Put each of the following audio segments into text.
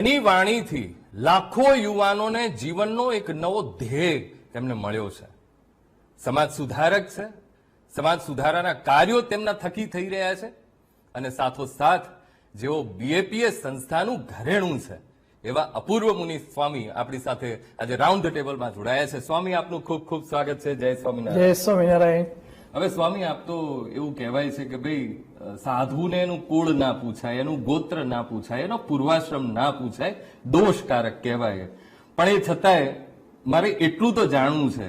એની વાણીથી લાખો યુવાનોને જીવનનો એક નવો ધ્યેય તેમને મળ્યો છે. સમાજ સુધારક છે, સમાજ સુધારાના કાર્યો તેમના થકી થઈ રહ્યા છે અને સાથોસાથ જેઓ બીએપીએસ સંસ્થાનું ઘરેણું છે એવા અપૂર્વ મુનિ સ્વામી આપણી સાથે આજે રાઉન્ડ ધ ટેબલમાં જોડાયા છે. સ્વામી, આપનું ખૂબ ખૂબ સ્વાગત છે. જય સ્વામિનારાયણ. જય સ્વામિનારાયણ. હવે સ્વામી, આપ તો એવું કહેવાય છે કે ભાઈ સાધુને એનું કુળ ના પૂછાય, એનું ગોત્ર ના પૂછાય, એનો પૂર્વાશ્રમ ના પૂછાય, દોષકારક કહેવાય. પણ એ છતાંય મારે એટલું તો જાણવું છે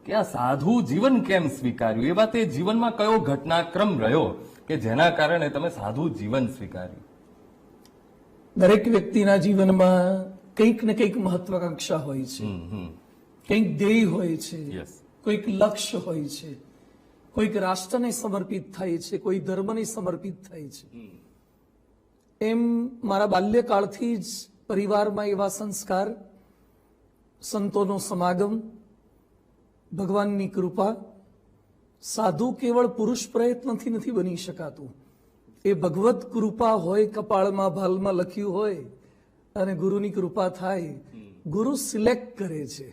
કે આ સાધુ જીવન કેમ સ્વીકાર્યું? એ વાત, એ જીવનમાં કયો ઘટનાક્રમ રહ્યો કે જેના કારણે તમે સાધુ જીવન સ્વીકાર્યું? દરેક વ્યક્તિના જીવનમાં કંઈક ને કંઈક મહત્વાકાંક્ષા હોય છે, કંઈક ધ્યેય હોય છે, કોઈક લક્ષ્ય હોય છે, કોઈક રાષ્ટ્રને સમર્પિત થાય છે, કોઈ ધર્મને સમર્પિત થાય છે. એમ મારા બાલ્યકાળથી જ પરિવારમાં એવા સંસ્કાર, સંતોનો સમાગમ, ભગવાનની કૃપા. સાધુ કેવળ પુરુષ પ્રયત્નથી નથી બની શકાતું. એ ભગવત કૃપા હોય, કપાળમાં ભાલમાં લખ્યું હોય અને ગુરુની કૃપા થાય. ગુરુ સિલેક્ટ કરે છે.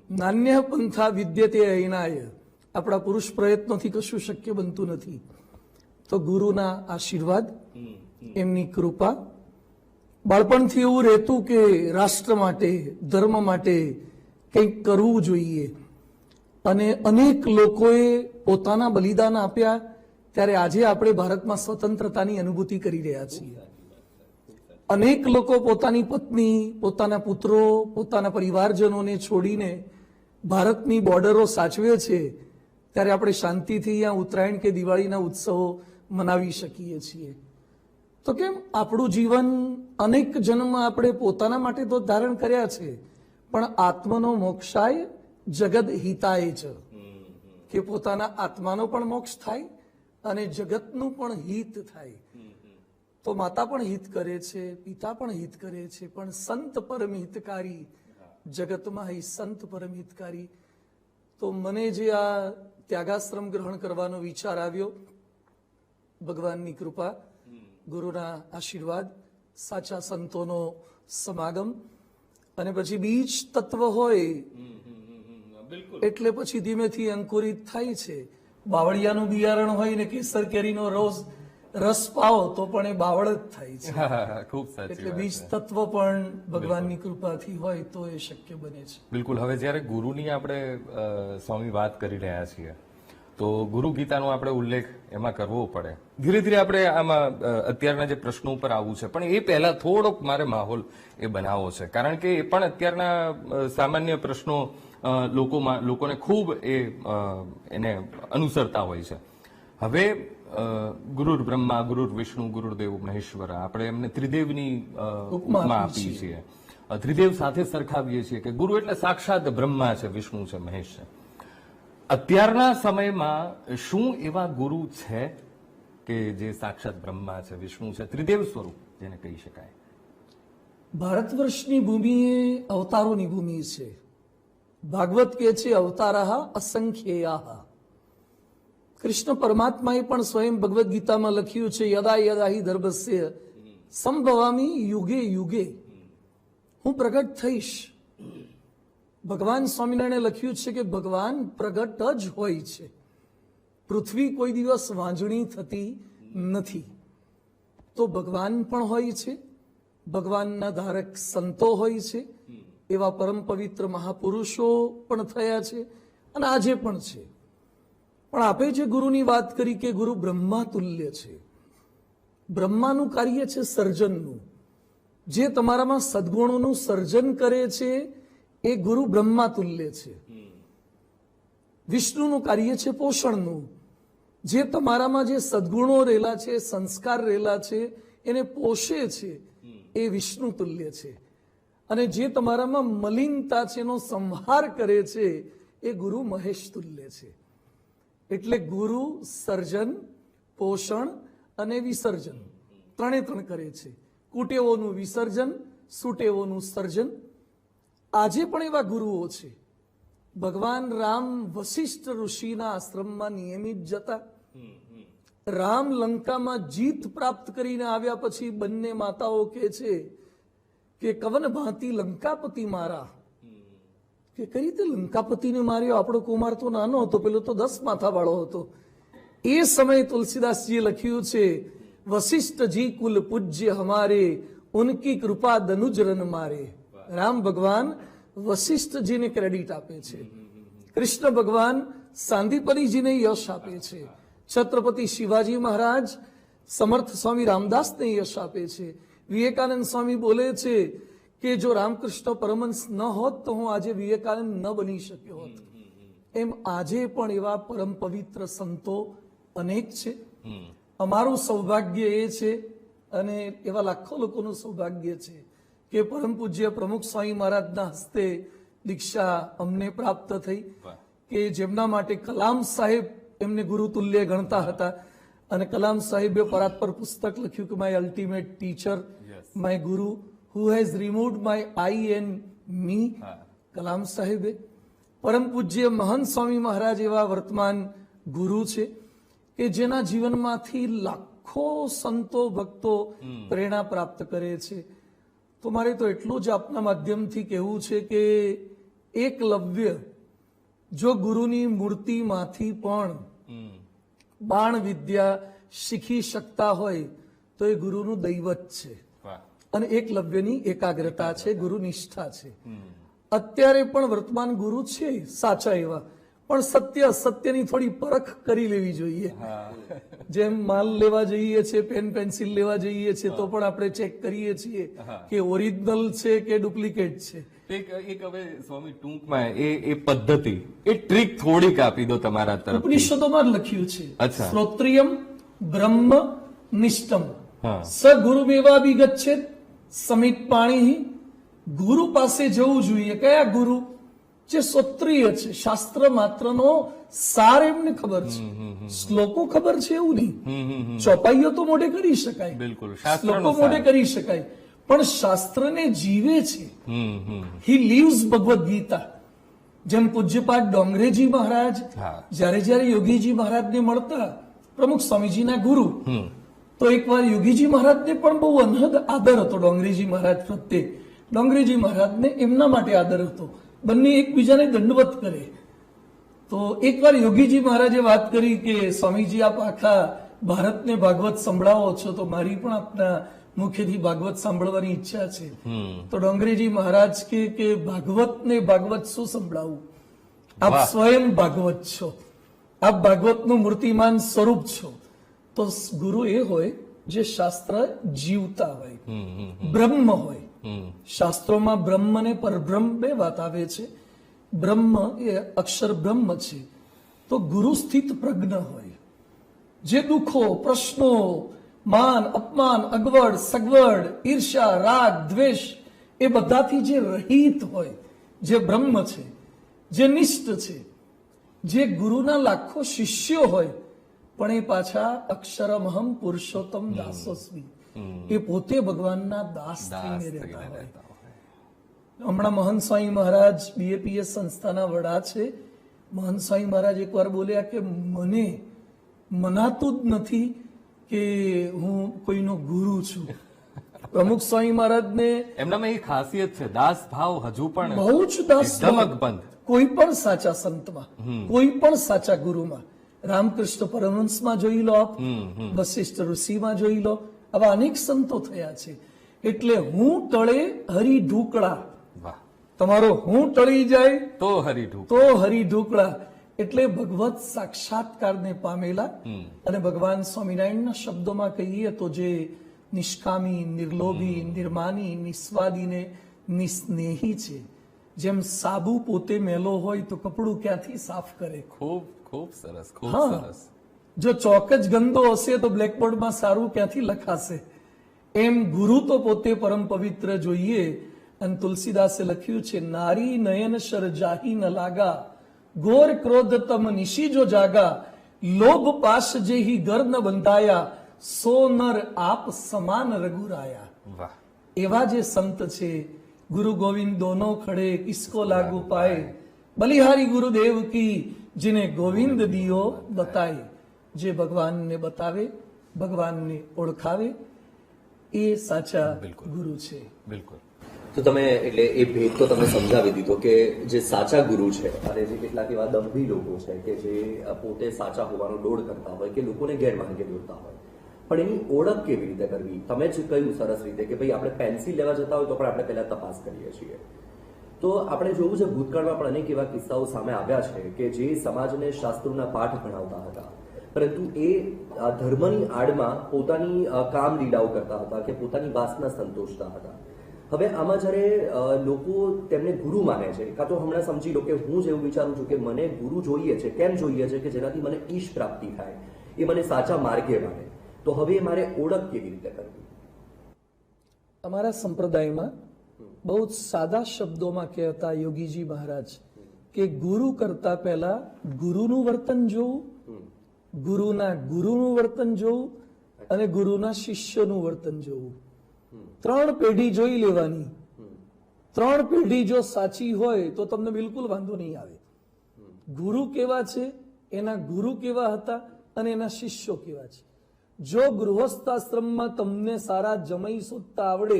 નાન્ય પંથા વિદ્યતે અયનાય. આપણા પુરુષ પ્રયત્નોથી કશું શક્ય બનતું નથી. તો ગુરુના આશીર્વાદ, એમની કૃપા. બાળપણથી એવું રહેતું કે રાષ્ટ્ર માટે, ધર્મ માટે કંઈક કરવું જોઈએ અને અનેક લોકોએ પોતાના બલિદાન આપ્યા. ત્યારે આજે આપણે ભારતમાં સ્વતંત્રતાની અનુભૂતિ કરી રહ્યા છીએ. અનેક લોકો પોતાની પત્ની, પોતાના પુત્રો, પોતાના પરિવારજનોને છોડીને ભારતની બોર્ડરો સાચવે છે. ત્યારે આપણે શાંતિથી અહીંયા ઉત્તરાયણ કે દિવાળીના ઉત્સવો મનાવી શકીએ છીએ. તો કેમ આપણું જીવન અનેક જન્મ આપણે પોતાના માટે તો ધારણ કર્યા છે, પણ આત્મનો મોક્ષાય જગદ હિતાય છે, કે પોતાના આત્માનો પણ મોક્ષ થાય અને જગતનું પણ હિત થાય. તો માતા પણ હિત કરે છે, પિતા પણ હિત કરે છે, પણ સંત પરમ હિતકારી, જગતમાં હી સંત પરમ હિતકારી. તો મને જે આ ત્યાગાશ્રમ ગ્રહણ કરવાનો વિચાર આવ્યો, ભગવાનની કૃપા, ગુરુના આશીર્વાદ, સાચા સંતોનો સમાગમ અને પછી બીજ તત્વ હોય એટલે પછી ધીમેથી અંકુરિત થાય છે. બાવળિયાનું બિયારણ હોય ને કેસર કેરીનો રસ પાવો તો પણ એ બાવળ જ થાય છે. ખૂબ સાચી. એટલે બીજ તત્વ પણ ભગવાનની કૃપાથી હોય તો એ શક્ય બને છે. બિલકુલ. હવે જ્યારે ગુરુની આપણે સ્વામી વાત કરી રહ્યા છીએ તો ગુરુ ગીતાનો આપણે ઉલ્લેખ એમાં કરવો પડે. ધીરે ધીરે આપણે આમાં અત્યારના જે પ્રશ્નો ઉપર આવવું છે, પણ એ પહેલા થોડોક મારે માહોલ એ બનાવવો છે, કારણ કે એ પણ અત્યારના સામાન્ય પ્રશ્નો લોકોને ખૂબ એને અનુસરતા હોય છે. હવે ગુરુર બ્રહ્મા, ગુરુર વિષ્ણુ, ગુરુદેવ મહેશ્વર, આપણે એમને ત્રિદેવની ઉપમા આપીએ છીએ. ત્રિદેવ સાથે સરખાવીએ છીએ કે ગુરુ એટલે સાક્ષાત બ્રહ્મા છે, વિષ્ણુ છે, મહેશ છે. અત્યારના સમયમાં શું એવા ગુરુ છે કે જે સાક્ષાત બ્રહ્મા છે, વિષ્ણુ છે, ત્રિદેવ સ્વરૂપ જેને કહી શકાય? ભારત વર્ષની ભૂમિ એ અવતારોની ભૂમિ છે. ભાગવત કહે છે અવતારા અસંખ્યેયા. કૃષ્ણ પરમાત્માએ પણ સ્વયં ભગવદ્ ગીતામાં લખ્યું છે યદા યદા હિ ધર્મસ્ય સંભવામી યુગે યુગે. હું પ્રગટ થઈશ. ભગવાન સ્વામિનારાયણે લખ્યું છે કે ભગવાન પ્રગટ જ હોય છે. પૃથ્વી કોઈ દિવસ વાંજણી થતી નથી. તો ભગવાન પણ હોય છે, ભગવાનના ધારક સંતો હોય છે, એવા પરમ પવિત્ર મહાપુરુષો પણ થયા છે અને આજે પણ છે. પણ આપે જે ગુરુની વાત કરી કે ગુરુ બ્રહ્મા તુલ્ય છે. બ્રહ્માનું કાર્ય છે સર્જનનું. જે તમારામાં સદગુણોનું સર્જન કરે છે એ ગુરુ બ્રહ્મા તુલ્ય છે. વિષ્ણુનું કાર્ય છે પોષણનું. જે તમારામાં જે સદગુણો રહેલા છે, સંસ્કાર રહેલા છે, એને પોષે છે એ વિષ્ણુ તુલ્ય છે. અને જે તમારામાં મલિનતા છે એનો સંહાર કરે છે એ ગુરુ મહેશ તુલ્ય છે. એટલે ગુરુ સર્જન, પોષણ અને વિસર્જન ત્રણે ત્રણ કરે છે. કુટેવોનું વિસર્જન, સુટેવોનું સર્જન. આજે પણ એવા ગુરુઓ છે. ભગવાન રામ વશિષ્ઠ ઋષિના આશ્રમમાં નિયમિત જતા. રામ લંકામાં જીત પ્રાપ્ત કરીને આવ્યા પછી બંને માતાઓ કહે છે કે કવન ભાંતિ લંકાપતિ મારા, કે કઈ રીતે લંકાપતિને માર્યો? આપણો કુમાર તો નાનો હતો, પેલો તો 10 માથા વાળો હતો. એ સમયે તુલસીદાસજીએ લખ્યું છે, વશિષ્ઠજી કુલ પૂજ્ય હમારે, ઉનકી કૃપા દનુજ રન મારે. રામ ભગવાન વશિષ્ઠજીને ક્રેડિટ આપે છે, કૃષ્ણ ભગવાન સાંદીપનીજીને યશ આપે છે, છત્રપતિ શિવાજી મહારાજ સમર્થ સ્વામી રામદાસને યશ આપે છે. વિવેકાનંદ સ્વામી બોલે છે કે જો રામકૃષ્ણ પરમહંસ ન હોત તો હું આજે વિવેકાનંદ ન બની શક્યો હોત. એમ આજે પણ એવા પરમ પવિત્ર સંતો અનેક છે. અમારું સૌભાગ્ય એ છે, અને એવા લાખો લોકોનું સૌભાગ્ય છે કે પરમ પૂજ્ય પ્રમુખ સ્વામી મહારાજના હસ્તે દીક્ષા અમને પ્રાપ્ત થઈ, કે જેમના માટે કલામ સાહેબ એમને ગુરુ તુલ્ય ગણતા હતા. અને કલામ સાહેબે પરાત્પર પુસ્તક લખ્યું કે my ultimate teacher, my guru who has removed my I and me. Kalam સાહેબે પરમ પૂજ્ય મહંત સ્વામી મહારાજ એવા વર્તમાન ગુરુ છે કે જેના જીવનમાંથી લાખો સંતો ભક્તો પ્રેરણા પ્રાપ્ત કરે છે. તો મારે તો એટલું જ આપના માધ્યમથી કહેવું છે કે એકલવ્ય જો ગુરુની મૂર્તિમાંથી પણ બાણ વિદ્યા શીખી શકતા હોય તો એ ગુરુનું દૈવત છે. અને એકલવ્યની એકાગ્રતા છે, ગુરુ નિષ્ઠા છે. અત્યારે પણ વર્તમાન ગુરુ છે સાચા એવા, પણ સત્યની થોડી પરખ કરી લેવી જોઈએ. જેમ માલ લેવા જઈએ છીએ, પેન પેન્સિલ લેવા જઈએ છીએ, તો પણ આપણે ચેક કરીએ છીએ કે ઓરિજિનલ છે કે ડુપ્લિકેટ છે. એક હવે સ્વામી ટૂંકમાં એ પદ્ધતિ, એ ટ્રીક થોડીક આપી દો તમારા તરફ. ઉપનિષદોમાં લખ્યું છે, અચ્છા. શ્રોત્રિયમ બ્રહ્મ નિષ્ઠમ સ ગુરુમેવા વિગચ્છેદ સમિત પાણી. ગુરુ પાસે જવું જોઈએ. કયા ગુરુ? જે શ્રોત્રિય છે, શાસ્ત્ર માત્રનો સાર એમને ખબર છે. શ્લોકો ખબર છે એવું નહીં, ચોપાઈઓ તો મોઢે કરી શકાય, બિલકુલ શ્લોકો મોઢે કરી શકાય, પણ શાસ્ત્રને જીવે છે. હી લીવ્સ ભગવદ્ ગીતા. જેમ પૂજ્યપાદ ડોંગરેજી મહારાજ જ્યારે યોગીજી મહારાજને મળતા, પ્રમુખ સ્વામીજીના ગુરુ, તો એકવાર યોગીજી મહારાજને પણ બહુ અનહદ આદર હતો ડોંગરેજી મહારાજ પ્રત્યે. ડોંગરેજી મહારાજને એમના માટે આદર હતો, બંને એકબીજાને દંડવત કરે. તો એકવાર યોગીજી મહારાજે વાત કરી કે સ્વામીજી આપ આખા ભારતને ભાગવત સંભળાવો છો, તો મારી પણ આપના મુખેથી ભાગવત સાંભળવાની ઈચ્છા છે. તો ડોંગરેજી મહારાજ કે ભાગવત શું સંભળાવું? આપ સ્વયં ભાગવત છો, આપ ભાગવતનું મૂર્તિમાન સ્વરૂપ છો. તો ગુરુ એ હોય જે શાસ્ત્ર જીવતા હોય, બ્રહ્મ હોય. શાસ્ત્રોમાં બ્રહ્મ ને પરબ્રહ્મ બે વાત આવે છે. બ્રહ્મ એ અક્ષર બ્રહ્મ છે. તો ગુરુ સ્થિત પ્રજ્ઞ હોય, જે દુઃખો, પ્રશ્નો, માન, અપમાન, અગવડ, સગવડ, ઈર્ષા, રાગ, દ્વેષ એ બધાથી જે રહિત હોય, જે બ્રહ્મ છે, જે નિષ્ઠ છે. જે ગુરુના લાખો શિષ્યો હોય પણ એ પાછા અક્ષરમહમ પુરુષોત્તમ દાસોસ્મી, એ પોતે ભગવાનના દાસ થઈને રહેતા હોય. હમણાં મહંત સ્વામી મહારાજ બીએપીએસ સંસ્થાના વડા છે. મહંત સ્વામી મહારાજ એકવાર બોલ્યા કે મને મનાતું જ નથી કે હું કોઈનો ગુરુ છું. પ્રમુખ સ્વામી મહારાજને એમનામાં એ ખાસિયત છે, દાસ ભાવ હજુ પણ બહુ જ દાસ એકદમ અકબંધ. કોઈ પણ સાચા સંતમાં, કોઈ પણ સાચા ગુરુમાં, રામકૃષ્ણ પરમહંસમાં જોઈ લો આપ, વશિષ્ઠ ઋષિમાં જોઈ લો, આવા અનેક સંતો થયા છે. એટલે હું ટળે હરી ઢૂકળા, તમારો હું ટળી જાય તો હરી ઢૂકળા. એટલે ભગવત સાક્ષાત્કારને પામેલા. અને ભગવાન સ્વામિનારાયણના શબ્દોમાં કહીએ તો જે નિષ્કામી, નિર્લોભી, નિર્માની, નિસ્વાદી ને નિસ્નેહી છે. જેમ સાબુ પોતે મેલો હોય તો કપડું ક્યાંથી સાફ કરે? ખૂબ સરસ, ખૂબ સરસ. જો ચોક જ ગંદો હશે તો બ્લેકબોર્ડમાં સારું ક્યાંથી લખાશે? એમ ગુરુ તો પોતે પરમ પવિત્ર જોઈએ. અને તુલસીદાસે લખ્યું છે, નારી નયન શર જાહી ન લાગા, ઘોર ક્રોધ તમ નિશી જો જાગા, લોભ પાશ જેહી ઘર ન બંધાયા, સો નર આપ સમાન રઘુરાયા. એવા જે સંત છે, ગુરુ ગોવિંદ દોનો ખડે કિસકો લાગુ પાए, બલિહારી ગુરુદેવ કી जिन्हें गोविंद दियो बताए. જે ભગવાનને બતાવે, ભગવાનને ઓળખાવે, એ સાચા ગુરુ છે. બિલકુલ. તો તમે એટલે એ ભેદ તો તમે સમજાવી દીધો કે જે સાચા ગુરુ છે અને જે કેટલાક એવા દંભી લોકો છે કે જે પોતે સાચા હોવાનો દોડ કરતા હોય કે લોકોને ગેરમાર્ગે દોરતા હોય, પણ એની ઓળખ કેવી રીતે કરવી? તમે જ કહ્યું સરસ રીતે કે ભાઈ આપણે પેન્સિલ લેવા જતા હોય તો પણ આપણે પહેલા તપાસ કરીએ છીએ. તો આપણે જોયું છે ભૂતકાળમાં પણ અનેક એવા કિસ્સાઓ સામે આવ્યા છે કે જે સમાજને શાસ્ત્રોના પાઠ ભણાવતા હતા, પરંતુ એ ધર્મની આડમાં પોતાની કામલીલાઓ કરતા હતા કે પોતાની વાસના સંતોષતા હતા. હવે આમાં જ્યારે લોકો તેમને ગુરુ માને છે, કાં તો હમણાં સમજી લો કે હું જ એવું વિચારું છું કે મને ગુરુ જોઈએ છે, કેમ જોઈએ છે કે જેનાથી મને ઈશ પ્રાપ્તિ થાય, એ મને સાચા માર્ગે માને, તો હવે મારે ઓળખ કેવી રીતે કરવી? અમારા સંપ્રદાયમાં બહુ જ સાદા શબ્દોમાં કહેતા યોગીજી મહારાજ કે ગુરુ કરતા પહેલા ગુરુનું વર્તન જોવું, ગુરુનું વર્તન જોવું અને ગુરુના શિષ્યનું વર્તન જોવું. 3 પેઢી જોઈ લેવાની. 3 પેઢી જો સાચી હોય તો તમને બિલકુલ વાંધો નહીં આવે. ગુરુ કેવા છે, એના ગુરુ કેવા હતા અને એના શિષ્યો કેવા છે. જો ગૃહસ્થાશ્રમમાં તમને સારા જમાઈ શોધતા આવડે,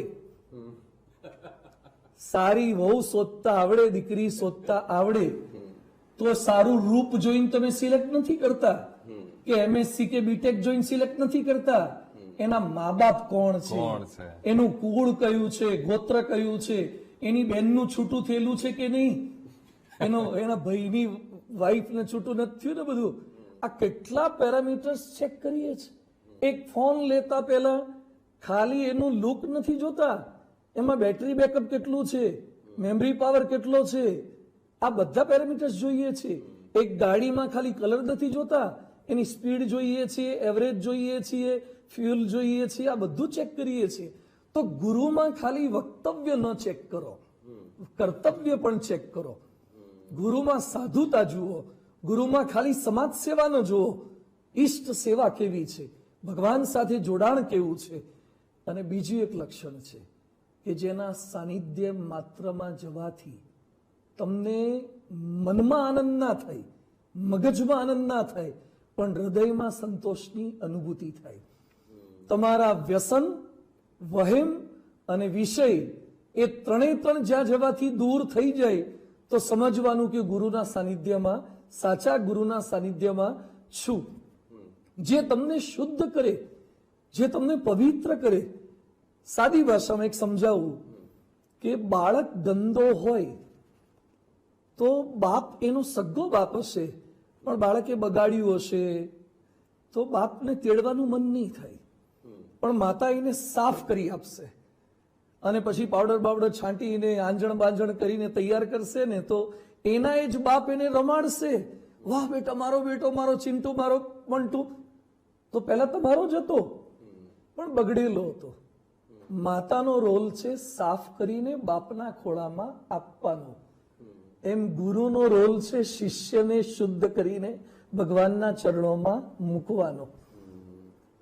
સારી વહુ શોધતા આવડે, દીકરી શોધતા આવડે, તો સારું રૂપ જોઈને તમે સિલેક્ટ નથી કરતા કે એમએસસી કે બીટેક જોઈને સિલેક્ટ નથી કરતા. એના મા બાપ કોણ છે, એનું કુળ કયું છે, ગોત્ર કયું છે, એની બેનનું છૂટું થયેલું છે કે નહીં, એના ભાઈની વાઈફ ને છૂટું નથી થયું ને, બધું આ કેટલા પેરામીટર્સ ચેક કરીએ છીએ. એક ફોન લેતા પહેલા ખાલી એનું લુક નથી જોતા, એમાં બેટરી બેકઅપ કેટલું છે, મેમરી પાવર કેટલો છે, આ બધા પેરામીટર્સ જોઈએ છે. એક ગાડીમાં ખાલી કલર નથી જોતા, એની સ્પીડ જોઈએ છીએ, એવરેજ જોઈએ છીએ, ફ્યુઅલ જોઈએ છીએ, આ બધું ચેક કરીએ છીએ. તો ગુરુમાં ખાલી વક્તવ્ય ન ચેક કરો, કર્તવ્ય પણ ચેક કરો. ગુરુમાં સાધુતા જુઓ, ગુરુમાં ખાલી સમાજ સેવા ન જુઓ, ઈષ્ટ સેવા કેવી છે, ભગવાન સાથે જોડાણ કેવું છે. અને બીજું એક લક્ષણ છે કે જેના સાનિધ્ય માત્રમાં જવાથી તમને મનમાં આનંદ ના થાય, મગજમાં આનંદ ના થાય, પણ હૃદયમાં સંતોષની અનુભૂતિ થાય. તમારા વ્યસન, વહેમ અને વિષય એ 3 જ્યાં જવાથી દૂર થઈ જાય તો સમજવાનું કે ગુરુના સાનિધ્યમાં, સાચા ગુરુના સાનિધ્યમાં છું. જે તમને શુદ્ધ કરે, જે તમને પવિત્ર કરે. સાદી ભાષામાં એક સમજાવું કે બાળક ગંદો હોય તો બાપ એનો સગ્ગો બાપ હશે, પણ બાળકે બગાડ્યું હશે તો બાપને તેડવાનું મન નહીં થાય, પણ માતા એને સાફ કરી આપશે અને પછી પાવડર બાવડર છાંટીને આંજણ બાંજણ કરીને તૈયાર કરશે ને તો એના એ જ બાપ એને રમાડશે. વાહ બેટા, મારો બેટો, મારો ચિંટુ, મારો મંટુ. તો પહેલા તમારો જ હતો પણ બગડેલો હતો. માતાનો રોલ છે સાફ કરીને બાપના ખોળામાં આપવાનો. એમ ગુરુનો રોલ છે શિષ્યને શુદ્ધ કરીને ભગવાનના ચરણોમાં મૂકવાનો.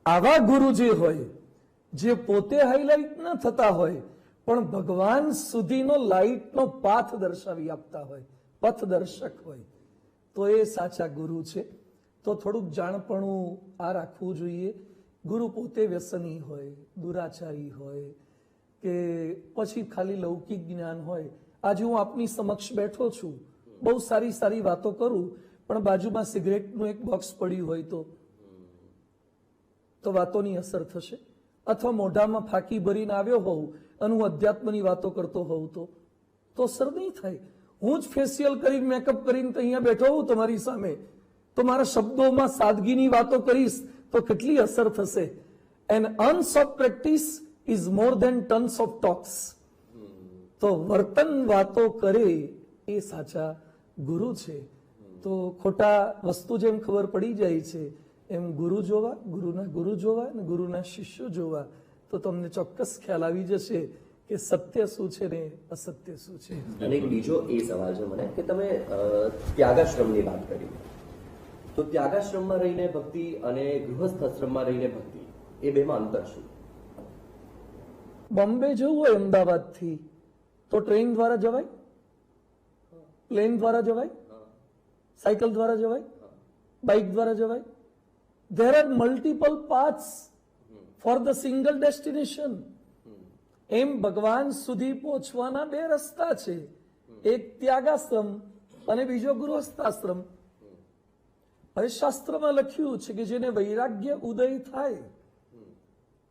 આવા ગુરુ જે હોય, જે પોતે હાઈલાઇટ ન થતા હોય પણ ભગવાન સુધીનો લાઇટનો પાથ દર્શાવી આપતા હોય, પથદર્શક હોય, તો એ સાચા ગુરુ છે. તો થોડુંક જાણપણું આ રાખવું જોઈએ. ગુરુ પોતે વ્યસની હોય, દુરાચારી હોય કે પછી ખાલી લૌકિક જ્ઞાન હોય. આજે હું આપની સમક્ષ બેઠો છું, બહુ સારી સારી વાતો કરું, પણ બાજુમાં સિગરેટનું એક બોક્સ પડ્યું હોય તો વાતોની અસર થશે. અથવા મોઢામાં ફાંકી ભરીને આવ્યો હોઉં અને હું અધ્યાત્મની વાતો કરતો હોઉં તો અસર નહીં થાય. હું જ ફેશિયલ કરીને, મેકઅપ કરીને અહીંયા બેઠો હોઉં તમારી સામે, તો મારા શબ્દોમાં સાદગીની વાતો કરીશ તો કેટલી અસર થશે. And ounce of practice is more than tons of talks. તો વર્તન વાતો કરે એ સાચા ગુરુ છે. તો ખોટા વસ્તુ જેમ ખબર પડી જાય છે એમ ગુરુ જોવા, ગુરુના ગુરુ જોવા અને ગુરુના શિષ્યો જોવા, તો તમને ચોક્કસ ખ્યાલ આવી જશે કે સત્ય શું છે ને અસત્ય શું છે. અને એક બીજો એ સવાલ છે મને કે તમે ત્યાગાશ્રમની વાત કરી, તો ત્યાગાશ્રમમાં રહીને ભક્તિ અને ગૃહસ્થ આશ્રમમાં રહીને ભક્તિ, એ બેમાં અંતર શું? બોમ્બે જવું હોય અમદાવાદથી તો ટ્રેન દ્વારા જવાય, પ્લેન દ્વારા જવાય, સાયકલ દ્વારા જવાય, બાઇક દ્વારા જવાય. There are multiple paths for the single destination. એમ ભગવાન સુધી પહોંચવાના બે રસ્તા છે, એક ત્યાગાશ્રમ અને બીજો ગૃહસ્થાશ્રમ. હવે શાસ્ત્રમાં લખ્યું છે કે જેને વૈરાગ્ય ઉદય થાય,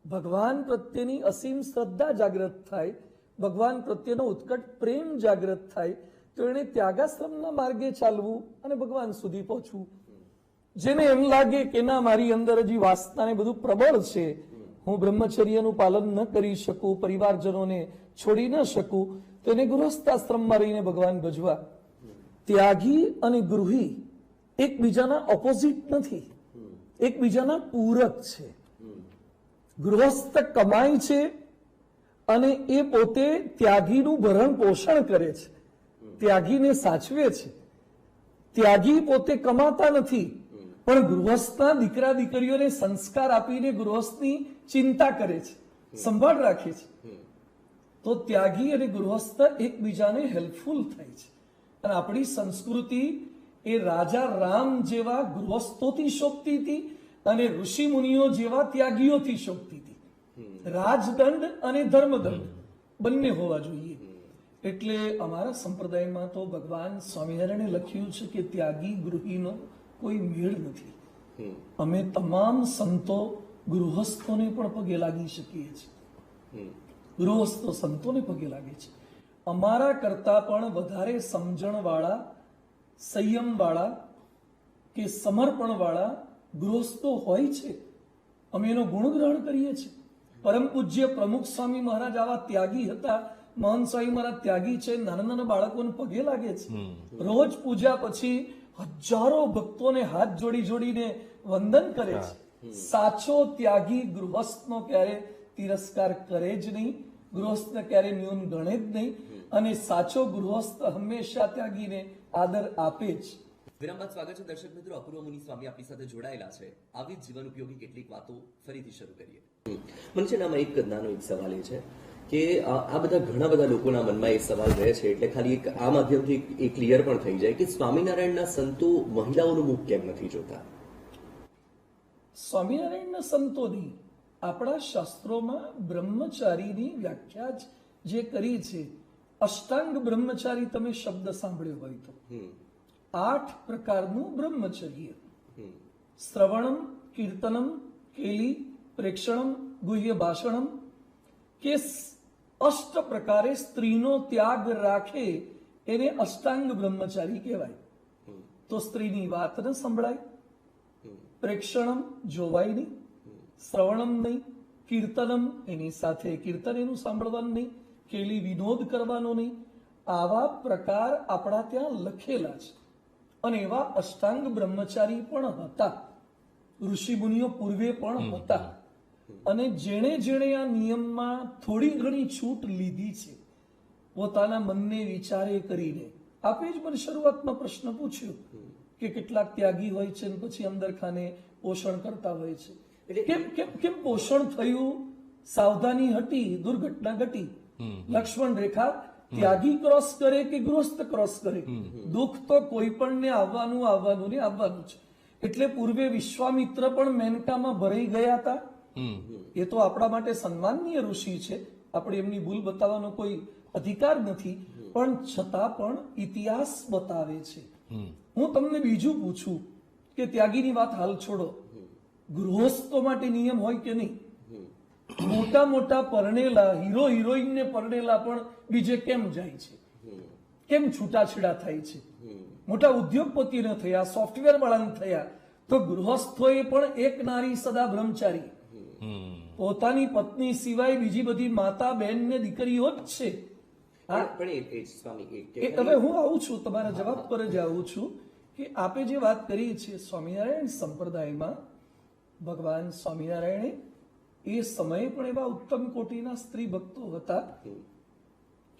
ભગવાન પ્રત્યેની અસીમ શ્રદ્ધા જાગૃત થાય, ભગવાન પ્રત્યેનો ઉત્કટ પ્રેમ જાગૃત થાય, તો એને ત્યાગાશ્રમના માર્ગે ચાલવું અને ભગવાન સુધી પહોંચવું. જેને એમ લાગે કે ના, મારી અંદર હજી વાસના ને બધું પ્રબળ છે, હું બ્રહ્મચર્યનું પાલન ન કરી શકું, પરિવારજનોને છોડી ન શકું, તો એને ગૃહસ્થાશ્રમમાં રહીને ભગવાન ભજવા. ત્યાગી અને ગૃહી એકબીજાના ઓપોઝિટ નથી, એકબીજાના પૂરક છે. ગૃહસ્થ કમાય છે અને એ પોતે ત્યાગીનું ભરણ પોષણ કરે છે, ત્યાગીને સાચવે છે. ત્યાગી પોતે કમાતા નથી, પણ ગૃહસ્થના દીકરા દીકરીઓને સંસ્કાર આપીને ગૃહસ્થની ચિંતા કરે છે, સંભાળ રાખે છે. તો ત્યાગી અને ગૃહસ્થ એકબીજાને હેલ્પફુલ થાય છે. અને આપણી સંસ્કૃતિ એ રાજા રામ જેવા ગૃહસ્થોથી શોભતી હતી અને ઋષિ મુનિઓ જેવા ત્યાગીઓથી શોભતી હતી. રાજદંડ અને ધર્મદંડ બંને હોવા જોઈએ. એટલે અમારા સંપ્રદાયમાં તો ભગવાન સ્વામિનારાયણે લખ્યું છે કે ત્યાગી ગૃહીનો કોઈ મેળ નથી. અમે તમામ સંતો ગૃહસ્થોને પણ પગે લાગી શકીએ છીએ, ગૃહસ્થો સંતોને પગે લાગે છે. અમારા કરતા પણ વધારે સમજણવાળા, સંયમવાળા કે સમર્પણવાળા ગૃહસ્થો હોય છે. અમે એનો ગુણગ્રહણ કરીએ છીએ. પરમ પૂજ્ય પ્રમુખ સ્વામી મહારાજ આવા ત્યાગી હતા. મહંત સ્વામી મહારાજ ત્યાગી છે, નાના નાના બાળકોને પગે લાગે છે. રોજ પૂજા પછી હજારો ભક્તોને હાથ જોડી જોડીને વંદન કરે છે. સાચો ત્યાગી ગૃહસ્થનો ક્યારે તિરસ્કાર કરે જ નહીં, ગૃહસ્થને ક્યારે ન્યૂન ગણે જ નહીં, અને સાચો ગૃહસ્થ હંમેશા ત્યાગીને આદર આપે જ. વિરામ બાદ સ્વાગત છે દર્શક મિત્રો. અપૂર્વ મુનિ સ્વામી આપણી સાથે જોડાયેલા છે. આવી જ જીવન ઉપયોગી કેટલીક વાતો ફરીથી શરૂ કરીએ. મને છે ને આમાં એક નાનો એક સવાલ એ છે કે આ બધા ઘણા બધા લોકોના મનમાં એક સવાલ રહે છે, એટલે ખાલી એક આ માધ્યમથી એ ક્લિયર પણ થઈ જાય કે સ્વામિનારાયણના સંતો મહિલાઓનું મુખ કેમ નથી જોતા? સ્વામિનારાયણના સંતોની આપણા શાસ્ત્રોમાં બ્રહ્મચારીની વ્યાખ્યા જે કરી છે, અષ્ટાંગ બ્રહ્મચારી તમે શબ્દ સાંભળ્યો હોય તો 8 પ્રકારનું બ્રહ્મચર્ય: શ્રવણમ, કીર્તનમ, કેલી, પ્રેક્ષણમ, ગુહ્ય ભાષણમ, કે 8 પ્રકારે સ્ત્રીનો ત્યાગ રાખે એને અષ્ટાંગ બ્રહ્મચારી કહેવાય. તો સ્ત્રીની વાત ન સંભળાય, પ્રેક્ષણમ જોવાય નહીં, શ્રવણમ નહીં, કીર્તનમ એની સાથે કીર્તન એનું સાંભળવાનું નહીં, કેલી વિનોદ કરવાનો નહીં. આવા પ્રકાર આપણા ત્યાં લખેલા છે. અને એવા અષ્ટાંગ બ્રહ્મચારી પણ હતા, ઋષિ મુનિઓ પૂર્વે પણ હતા. અને જેણે જેણે આ નિયમમાં થોડી ઘણી છૂટ લીધી છે, પોતાના મનને વિચારે કરીને. આપે જ મને શરૂઆતમાં પ્રશ્ન પૂછ્યો કે કેટલાક ત્યાગી હોય છે અને પછી અંદર ખાને પોષણ કરતા હોય છે. કેમ કેમ કેમ પોષણ થયું? સાવધાની હટી, દુર્ઘટના ઘટી. લક્ષ્મણ રેખા ત્યાગી ક્રોસ કરે કે ગૃહસ્થ ક્રોસ કરે, દુઃખ તો કોઈ પણ ને આવવાનું ને આવવાનું છે. એટલે પૂર્વે વિશ્વામિત્ર પણ મેનકામાં ભરાઈ ગયા હતા. એ તો આપણા માટે સન્માનનીય ઋષિ છે, આપણે એમની ભૂલ બતાવવાનો કોઈ અધિકાર નથી, પણ છતાં પણ ઇતિહાસ બતાવે છે. હું તમને બીજું પૂછું કે ત્યાગીની વાત હાલ છોડો, ગૃહસ્થો માટે નિયમ હોય કે નહીં? મોટા મોટા પરણેલા હીરો હિરોઈનને પરણેલા પણ બીજે કેમ જાય છે? કેમ છૂટાછેડા થાય છે? મોટા ઉદ્યોગપતિ ન થયા, સોફ્ટવેર વાળા ન થયા, તો ગૃહસ્થોએ પણ એક નારી સદા બ્રહ્મચારી, પોતાની પત્ની સિવાય બીજી બધી માતા બહેન ને દીકરીઓ જ છે. હવે હું આવું છું, તમારા જવાબ પર જ આવું છું કે આપે જે વાત કરી છે, સ્વામિનારાયણ સંપ્રદાયમાં ભગવાન સ્વામિનારાયણે એ સમયે પણ એવા ઉત્તમ કોટીના સ્ત્રી ભક્તો હતા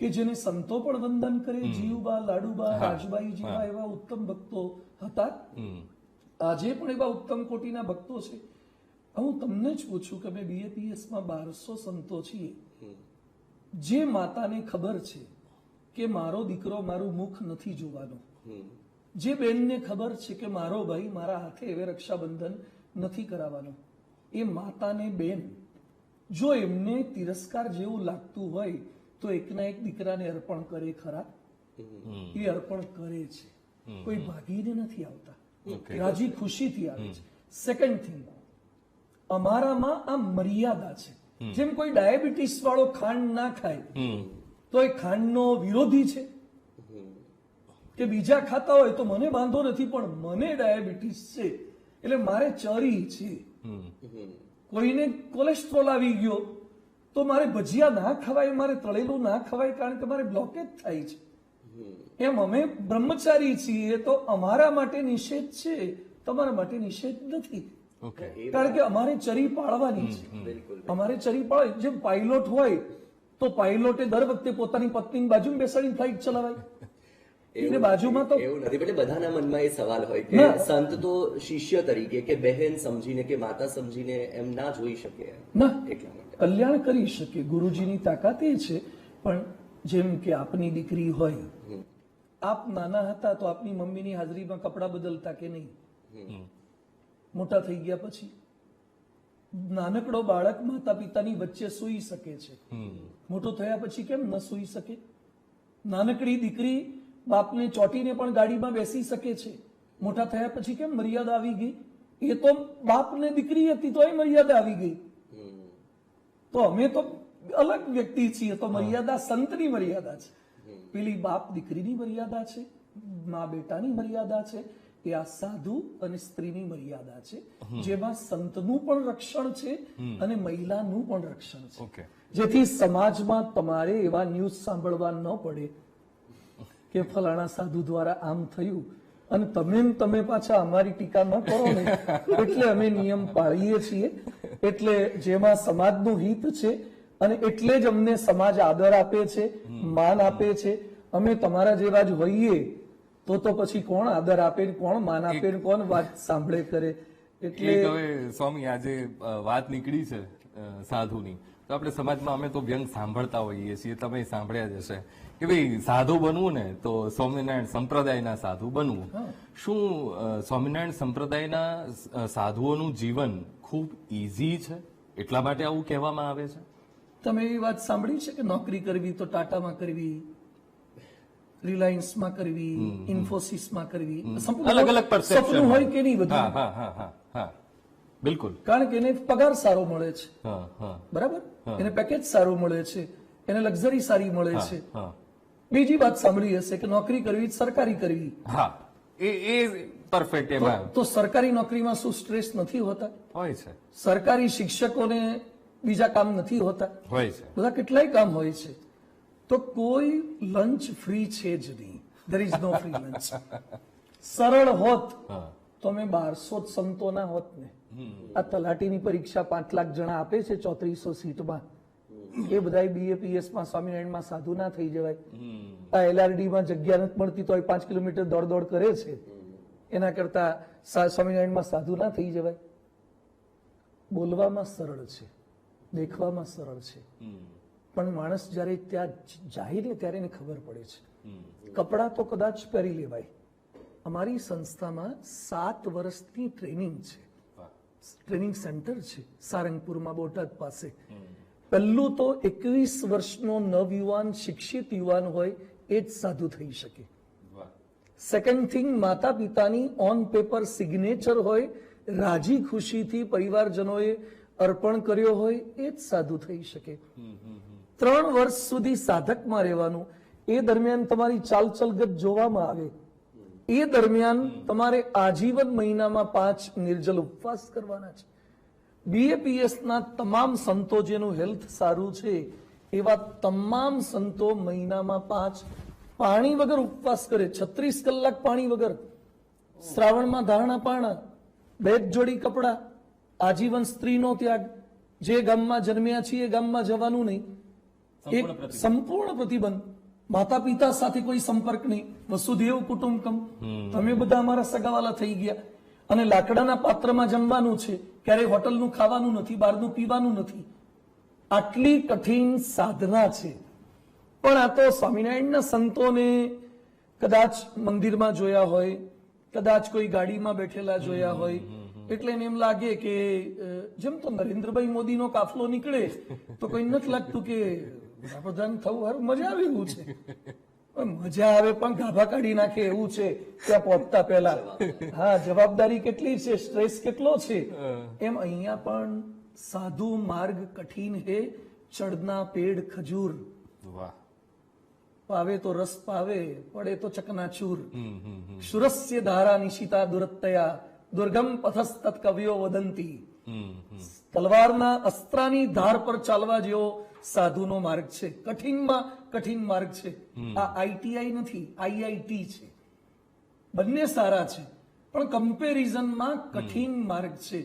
કે જેને સંતો પણ વંદન કરે. જીવબા, લાડુબા, રાજબાઈ જેવા એવા ઉત્તમ ભક્તો હતા. આજે પણ એવા ઉત્તમ કોટીના ભક્તો છે. હું તમને જ પૂછું કે અમે BAPSમાં 1200 સંતો છીએ. જે માતાને ખબર છે કે મારો દીકરો મારું મુખ નથી જોવાનો, જે બેનને ખબર છે કે મારો ભાઈ મારા હાથે હવે રક્ષાબંધન નથી કરાવવાનો, એ માતાને બેન જો એમને તિરસ્કાર જેવું લાગતું હોય તો એકના એક દીકરાને અર્પણ કરે ખરા? એ અર્પણ કરે છે, કોઈ ભાગીને નથી આવતા, રાજી ખુશીથી આવે છે. સેકન્ડ થિંગ, અમારામાં આ મર્યાદા છે. જેમ કોઈ ડાયાબિટીસ વાળો ખાંડ ના ખાય તો એ ખાંડનો વિરોધી છે, કે બીજા ખાતા હોય તો મને વાંધો નથી પણ મને ડાયાબિટીસ છે એટલે મારે ચરી છે. કોઈને કોલેસ્ટ્રોલ આવી ગયો તો મારે ભજીયા ના ખવાય, મારે તળેલું ના ખવાય, કારણ કે મારે બ્લોકેજ થાય છે. એમ અમે બ્રહ્મચારી છીએ તો અમારા માટે નિષેધ છે, તમારા માટે નિષેધ નથી, કારણ કે અમારે ચરી પાળવાની છે. અમારે ચરી પાળવાની. જેમ પાયલોટ હોય તો પાયલોટે દર વખતે પોતાની પત્નીની બાજુમાં બેસાડીને ફ્લાઇટ ચલાવાય. એને બાજુમાં તો એવું નથી, એટલે બધાના મનમાં એ સવાલ હોય કે સંત તો શિષ્ય તરીકે કે બહેન સમજીને કે માતા સમજીને એમ ના જોઈ શકે. ના, એટલા માટે કલ્યાણ કરી શકે. ગુરુજીની તાકાત એ છે. પણ જેમ કે આપની દીકરી હોય, આપ નાના હતા તો આપની મમ્મીની હાજરીમાં કપડા બદલતા કે નહીં? મોટા થઈ ગયા પછી નાનકડો બાળક માતા પિતાની વચ્ચે સૂઈ શકે છે, મોટો થયા પછી કેમ ન સૂઈ શકે? નાનકડી દીકરી બાપને ચોટીને પણ ગાડીમાં બેસી શકે છે, મોટા થયા પછી કેમ મર્યાદા આવી ગઈ? એ તો બાપને દીકરી હતી તો એ મર્યાદા આવી ગઈ. તો અમે તો અલગ વ્યક્તિ છીએ, તો મર્યાદા સંતની મર્યાદા છે, પેલી બાપ દીકરીની મર્યાદા છે, મા બેટાની મર્યાદા છે. એ આ સાધુ અને સ્ત્રીની મર્યાદા છે, જેમાં સંતનું પણ રક્ષણ છે અને મહિલાનું પણ રક્ષણ છે. જેથી સમાજમાં તમારે એવા ન્યૂઝ સાંભળવા ન પડે કે ફલાણા સાધુ દ્વારા આમ થયું અને તમે પાછા અમારી ટીકા ન કરો ને. એટલે અમે નિયમ પાળીએ છીએ. એટલે જેમાં સમાજનું હિત છે અને એટલે જ અમને સમાજ આદર આપે છે, માન આપે છે. અમે તમારા જેવા જ હોઈએ તો પછી કોણ આદર આપે, કોણ માન આપે, કોણ વાત સાંભળે કરે. એટલે હવે સ્વામી આજે વાત નીકળી છે સાધુની, તો આપણે સમાજમાં અમે તો વ્યંગ સાંભળતા હોઈએ છીએ, તમે સાંભળ્યા જ હશે કે ભાઈ સાધુ બનવું ને તો સ્વામિનારાયણ સંપ્રદાયના સાધુ બનવું. શું સ્વામિનારાયણ સંપ્રદાયના સાધુઓનું જીવન ખૂબ ઈઝી છે એટલા માટે આવું કહેવામાં આવે છે? તમે એ વાત સાંભળી છે કે નોકરી કરવી તો ટાટામાં કરવી, રિલાયન્સમાં કરવી, ઇન્ફોસિસમાં કરવી, અલગ અલગ perception સપનું હોય કે નહીં બધું? હા, બિલકુલ. કારણ કે એને પગાર સારો મળે છે, બરાબર, એને પેકેજ સારું મળે છે, એને લક્ઝરી સારી મળે છે. બીજી વાત સાંભળી હશે કે નોકરી કરવી સરકારી કરવી. હા, એ પરફેક્ટ. એમાં તો સરકારી નોકરીમાં શું સ્ટ્રેસ નથી હોતા? હોય છે. સરકારી શિક્ષકોને બીજા કામ નથી હોતા? હોય છે. બધા કેટલાય કામ હોય છે. તો કોઈ લંચ ફ્રી છે જ નહીં. There is no free lunch. સરળ હોત તો અમે 1200 સંતો ના હોત ને. આ તલાટીની પરીક્ષા 5 લાખ જણા આપે છે 3400 સીટમાં, એ બધા BAPS માં સ્વામિનારાયણમાં સાધુ ના થઈ જવાય? આ LRD માં જગ્યા નથી મળતી તો 5 કિલોમીટર દોડ કરે છે, એના કરતા સ્વામિનારાયણમાં સાધુ ના થઈ જવાય? બોલવામાં સરળ છે, દેખવામાં સરળ છે, પણ માણસ જયારે ત્યાં જાય ને ત્યારે એને ખબર પડે છે. કપડાં તો કદાચ પહેરી લેવાય. અમારી સંસ્થામાં 7 વર્ષની ટ્રેનિંગ છે, ટ્રેનિંગ સેન્ટર છે સારંગપુરમાં, બોટાદ પાસે. પહેલું તો 21 વર્ષનો નવયુવાન શિક્ષિત યુવાન હોય એ જ સાધુ થઈ શકે. સેકન્ડ થિંગ, માતા પિતાની ઓન પેપર સિગ્નેચર હોય, રાજી ખુશીથી પરિવારજનોએ અર્પણ કર્યો હોય એ જ સાધુ થઈ શકે. 3 વર્ષ સુધી સાધકમાં રહેવાનું, એ દરમિયાન તમારી ચાલચલગત જોવામાં આવે. એ દરમિયાન તમારે આજીવન મહિનામાં 5 નિર્જલ ઉપવાસ કરવાના છે. BAPS ના તમામ સંતો જેનું હેલ્થ સારું છે એવા તમામ સંતો મહિનામાં 5 પાણી વગર ઉપવાસ કરે, 36 કલાક પાણી વગર. શ્રાવણમાં ધારણા પાણા, 2 જોડી કપડા, આજીવન સ્ત્રીનો ત્યાગ. જે ગામમાં જન્મ્યા છીએ એ ગામમાં જવાનું નહીં, એક સંપૂર્ણ પ્રતિબંધ. માતા પિતા સાથે કોઈ સંપર્ક નહીં, વસુદેવ કુટુંબકમ, તમે બધા અમારા સગાવાલા થઈ ગયા. અને લાકડાના પાત્રમાં જમવાનું છે, ક્યારેય હોટલનું ખાવાનું નથી, બહારનું પીવાનું નથી. આટલી કઠિન સાધના છે. પણ આ તો સ્વામિનારાયણના સંતોને કદાચ મંદિરમાં જોયા હોય, કદાચ કોઈ ગાડીમાં બેઠેલા જોયા હોય, એટલે એને એમ લાગે કે જેમ તો નરેન્દ્રભાઈ મોદીનો કાફલો નીકળે તો કોઈ નથી લાગતું કે વડાપ્રધાન થવું હારું મજા આવે એવું છે. પણ મજા આવે પણ ગાભા કાઢી નાખે એવું છે ત્યાં પહોંચતા પહેલા. હા, જવાબદારી કેટલી છે, સ્ટ્રેસ કેટલો છે. એમ અહીંયા પણ સાધુ માર્ગ કઠિન હે, ચડના પેડ ખજૂર. વાહ. પાવે તો રસ પાવે, પડે તો ચકનાચૂર. શુરસ્ય ધારા નિશિતા દુરત્તયા, દુર્ગમ પથસ્તત કવિઓ વદંતી. તલવારના અસ્ત્રાની ધાર પર ચાલવા જેવો સાધુનો માર્ગ છે. કઠિનમાં કઠિન માર્ગ છે. આ આઈટીઆઈ નથી, આઈઆઈટી છે. બંને સારા છે પણ કમ્પેરિઝનમાં કઠિન માર્ગ છે.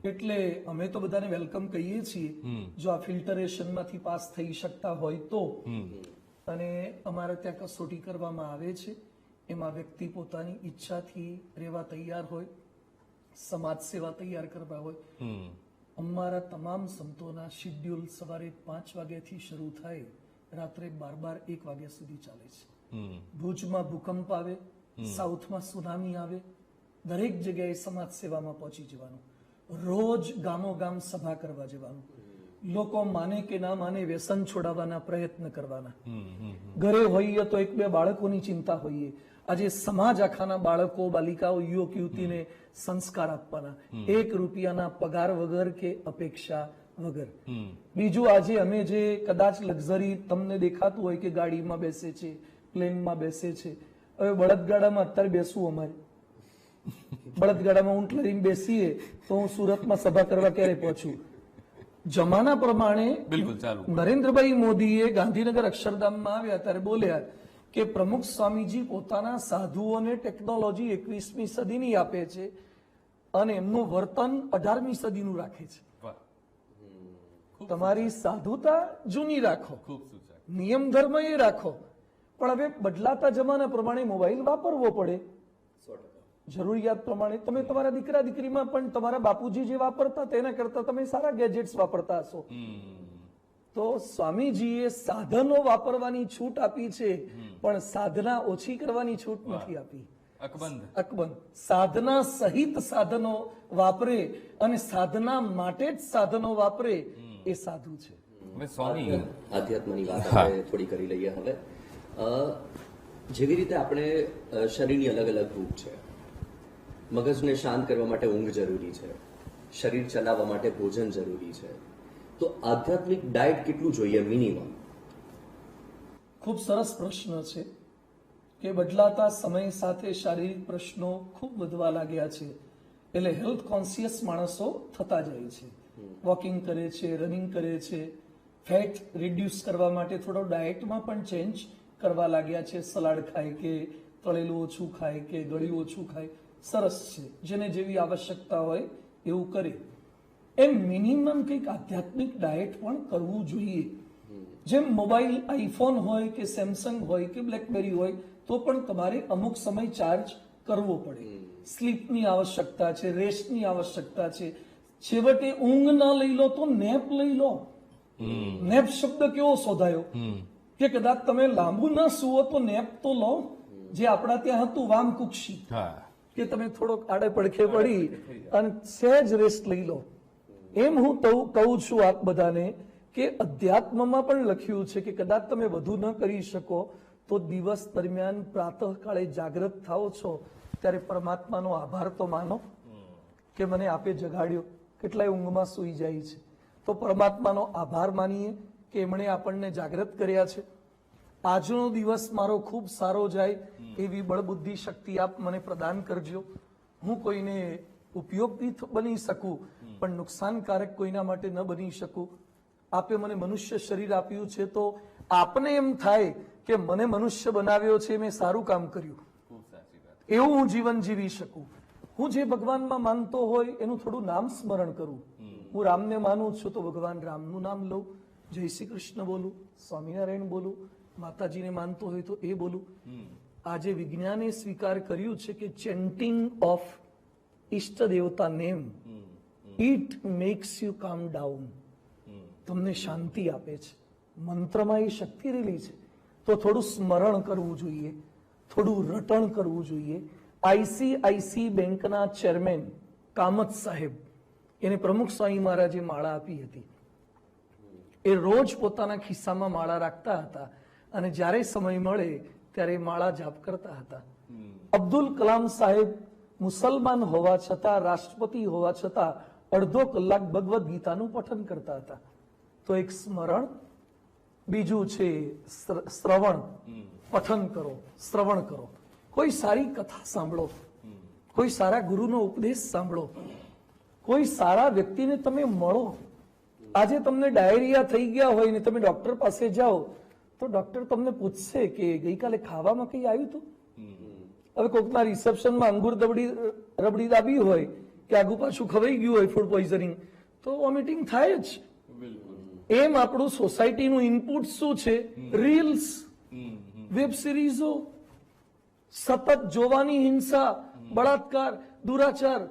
એટલે અમે તો બધાને વેલકમ કહીએ છીએ જો આ ફિલ્ટરેશનમાંથી પાસ થઈ શકતા હોય તો. અને અમારે ત્યાં કસોટી કરવામાં આવે છે, એમાં વ્યક્તિ પોતાની ઈચ્છાથી રહેવા તૈયાર હોય, સમાજ સેવા તૈયાર કરવા હોય. અમારા તમામ સંતોના શિડ્યુલ સવારે 5 વાગ્યાથી શરૂ થાય, રાત્રે 12-1 વાગ્યા સુધી ચાલે છે. ભુજમાં ભૂકંપ આવે, સાઉથમાં સુનામી આવે, દરેક જગ્યાએ સમાજ સેવામાં પહોંચી જવાનું. રોજ ગામો ગામ સભા કરવા જવાનું. લોકો માને કે ના માને વ્યસન છોડાવવાના પ્રયત્ન કરવાના. ઘરે હોઈએ તો 1-2 બાળકોની ચિંતા હોઈએ. આજે સમાજ આખાના બાળકો, બાલિકાઓ, યુવક યુવતીને સંસ્કાર આપવાના, 1 રૂપિયાના પગાર વગર કે અપેક્ષા વગર. બીજું, આજે અમે જે કદાચ લક્ઝરી તમને દેખાતું હોય કે ગાડીમાં બેસે છે, પ્લેનમાં બેસે છે, હવે બળદગાડામાં અત્યારે બેસવું અમારે. બળદગાડામાં ઊંટ લઈને બેસીએ તો હું સુરતમાં સભા કરવા ક્યારે પહોંચું. જમાના પ્રમાણે બિલકુલ ચાલુ. નરેન્દ્રભાઈ મોદીએ ગાંધીનગર અક્ષરધામમાં આવ્યા ત્યારે બોલ્યા કે પ્રમુખ સ્વામીજી પોતાના સાધુઓને ટેકનોલોજી 21મી સદીની આપે છે અને એમનું વર્તન 18મી સદીનું રાખે છે. તમારી સાધુતા જૂની રાખો, ખૂબ સૂચક. નિયમ ધર્મ એ રાખો, પણ હવે બદલાતા જમાના પ્રમાણે મોબાઈલ વાપરવો પડે. 100%. જરૂરિયાત પ્રમાણે તમે તમારા દીકરા દીકરીમાં પણ તમારા બાપુજી જે વાપરતા તેના કરતા તમે સારા ગેજેટ્સ વાપરતા હશો. તો સ્વામીજીએ સાધનો વાપરવાની છૂટ આપી છે પણ સાધના ઓછી કરવાની છૂટ નથી આપી. અકબંધ સાધના સહિત સાધનો વાપરે અને સાધના માટે જ સાધનો વાપરે એ સાધુ છે. સ્વામી આધ્યાત્મની વાત આપણે થોડી કરી લઈએ હવે. જેવી રીતે આપણે શરીરની અલગ અલગ ભૂખ છે, મગજને શાંત કરવા માટે ઊંઘ જરૂરી છે, શરીર ચલાવવા માટે ભોજન જરૂરી છે, તો આધ્યાત્મિક ડાયટ કેટલું જોઈએ મિનિમમ? ખૂબ સરસ પ્રશ્ન છે કે બદલાતા સમય સાથે શારીરિક પ્રશ્નો ખૂબ વધવા લાગ્યા છે એટલે હેલ્થ કોન્શિયસ માણસો થતા જાય છે. વોકિંગ કરે છે, રનિંગ કરે છે, ફેટ રિડ્યુસ કરવા માટે થોડો ડાયટમાં પણ ચેન્જ કરવા લાગ્યા છે. સલાડ ખાય કે તળેલું ઓછું ખાય કે ગળ્યું ઓછું ખાય, સરસ છે. જેને જેવી આવશ્યકતા હોય એવું કરે. એમ મિનિમમ કંઈક આધ્યાત્મિક ડાયટ પણ કરવું જોઈએ. જેમ મોબાઈલ આઈફોન હોય કે સેમસંગ હોય કે બ્લેકબેરી હોય તો પણ તમારે અમુક સમય ચાર્જ કરવો પડે. સ્લીપની આવશ્યકતા છે, રેસ્ટની આવશ્યકતા છે. છેવટે ઊંઘ ના લઈ લો તો નેપ લઈ લો. નેપ શબ્દ કેવો શોધાયો કે કદાચ તમે લાંબુ ના સુવો તો નેપ તો લો. જે આપણા ત્યાં હતું વામકુક્ષી, કે તમે થોડોક આડે પડખે પડી અને સહેજ રેસ્ટ લઈ લો. એમ હું કહું છું આપ બધાને કે અધ્યાત્મમાં પણ લખ્યું છે કે કદાચ તમે વધુ ન કરી શકો તો દિવસ દરમિયાન પ્રાતઃકાળે જાગૃત થાઓ છો ત્યારે પરમાત્માનો આભાર તો માનો કે મને આપે જગાડ્યો. કેટલાય ઊંઘમાં સૂઈ જાય છે તો પરમાત્માનો આભાર માનીએ કે એમણે આપણને જાગૃત કર્યા છે. આજનો દિવસ મારો ખૂબ સારો જાય એવી બળબુદ્ધિ શક્તિ આપ મને પ્રદાન કરજો. હું કોઈને ઉપયોગી બની શકું પણ નુકસાનકારક કોઈના માટે ન બની શકું. આપે મને મનુષ્ય શરીર આપ્યું છે તો આપને એમ થાય કે મને મનુષ્ય બનાવ્યો છે, મેં સારું કામ કર્યું, એવું હું જીવન જીવી શકું. હું જે ભગવાનમાં માનતો હોય એનું થોડું નામ સ્મરણ કરું. હું રામને માનું છું તો ભગવાન રામનું નામ લઉં, જય શ્રી કૃષ્ણ બોલું, સ્વામિનારાયણ બોલું, માતાજીને માનતો હોય તો એ બોલું. આજે વિજ્ઞાને સ્વીકાર કર્યું છે કે ચેન્ટિંગ ઓફ ઈષ્ટ દેવતા નેમ ઇટ મેક્સ યુ કામ ડાઉન. તમને શાંતિ આપે છે. મંત્રમાં એ શક્તિ રહેલી છે. તો થોડું સ્મરણ કરવું જોઈએ, થોડું રટણ કરવું જોઈએ. આઈસીઆઈસી બેંકના ચેરમેન કામત સાહેબ એને પ્રમુખ સ્વામી મહારાજે માળા આપી હતી. એ રોજ પોતાના ખિસ્સામાં માળા રાખતા હતા અને જ્યારે સમય મળે ત્યારે એ માળા જાપ કરતા હતા. અબ્દુલ કલામ સાહેબ મુસલમાન હોવા છતાં, રાષ્ટ્રપતિ હોવા છતાં અડધો કલાક ભગવદ્ ગીતાનું પઠન કરતા હતા. તો એક સ્મરણ, બીજું છે શ્રવણ. પઠન કરો, શ્રવણ કરો, કોઈ સારી કથા સાંભળો, કોઈ સારા ગુરુનો ઉપદેશ સાંભળો, કોઈ સારા વ્યક્તિને તમે મળો. આજે તમને ડાયરિયા થઈ ગયા હોય ને તમે ડોક્ટર પાસે જાઓ તો ડોક્ટર તમને પૂછશે કે ગઈકાલે ખાવામાં કઈ આવ્યું હતું. હવે કોકના રિસેપ્શનમાં અંગુર રબડી દાબી હોય કે આગુ પાછું ખવાઈ ગયું હોય, ફૂડ પોઈઝનિંગ, તો વોમિટિંગ થાય જ. એમ આપણું સોસાયટીનું ઇનપુટ શું છે? રીલ્સ, વેબ સિરીઝો, સતત જોવાની હિંસા, બળાત્કાર, દુરાચાર.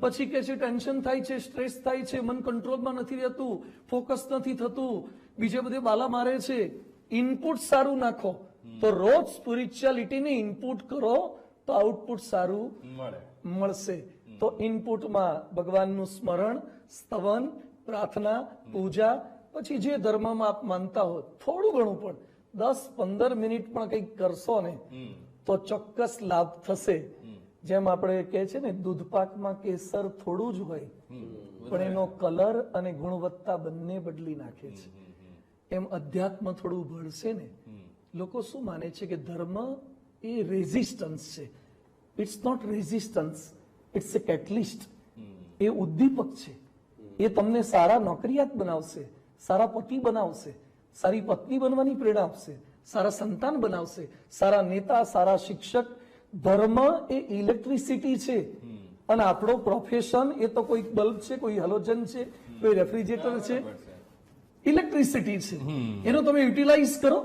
પછી કે છે ટેન્શન થાય છે, સ્ટ્રેસ થાય છે, મન કંટ્રોલમાં નથી રહેતું, ફોકસ નથી થતું, બીજે બધે બાલા મારે છે. ઇનપુટ સારું નાખો તો રોજ સ્પિરિચ્યુઆલિટીને ઇનપુટ કરો તો આઉટપુટ સારું મળશે. તો ઇનપુટમાં ભગવાનનું સ્મરણ, સ્તવન, પ્રાર્થના, પૂજા, પછી જે ધર્મમાં આપ માનતા હો થોડું ઘણું પણ 10-15 મિનિટ પણ કંઈક કરશો ને તો ચોક્કસ લાભ થશે. જેમ આપણે કહે છે ને, દૂધપાકમાં કેસર થોડું જ હોય પણ એનો કલર અને ગુણવત્તા બંને બદલી નાખે છે. એમ અધ્યાત્મ થોડું ભળશે ને, લોકો શું માને છે કે ધર્મ એ રેઝિસ્ટન્સ છે. It's not resistance, it's a catalyst. એ ઉદ્દીપક છે. એ તમને સારા નોકરિયાત બનાવશે, સારા પતિ બનાવશે, સારી પત્ની બનવાની પ્રેરણા આપશે, સારા સંતાન બનાવશે, સારા નેતા, સારા શિક્ષક. ધર્મ એ ઇલેક્ટ્રિસિટી છે અને આપણો પ્રોફેશન એ તો કોઈ બલ્બ છે, કોઈ હેલોજન છે, કોઈ રેફ્રિજરેટર છે. ઇલેક્ટ્રિસિટી છે, એનો તમે યુટિલાઇઝ કરો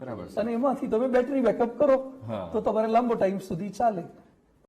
બરાબર. અને એમાંથી તમે બેટરી બેકઅપ કરો તો તમારે લાંબો ટાઈમ સુધી ચાલે.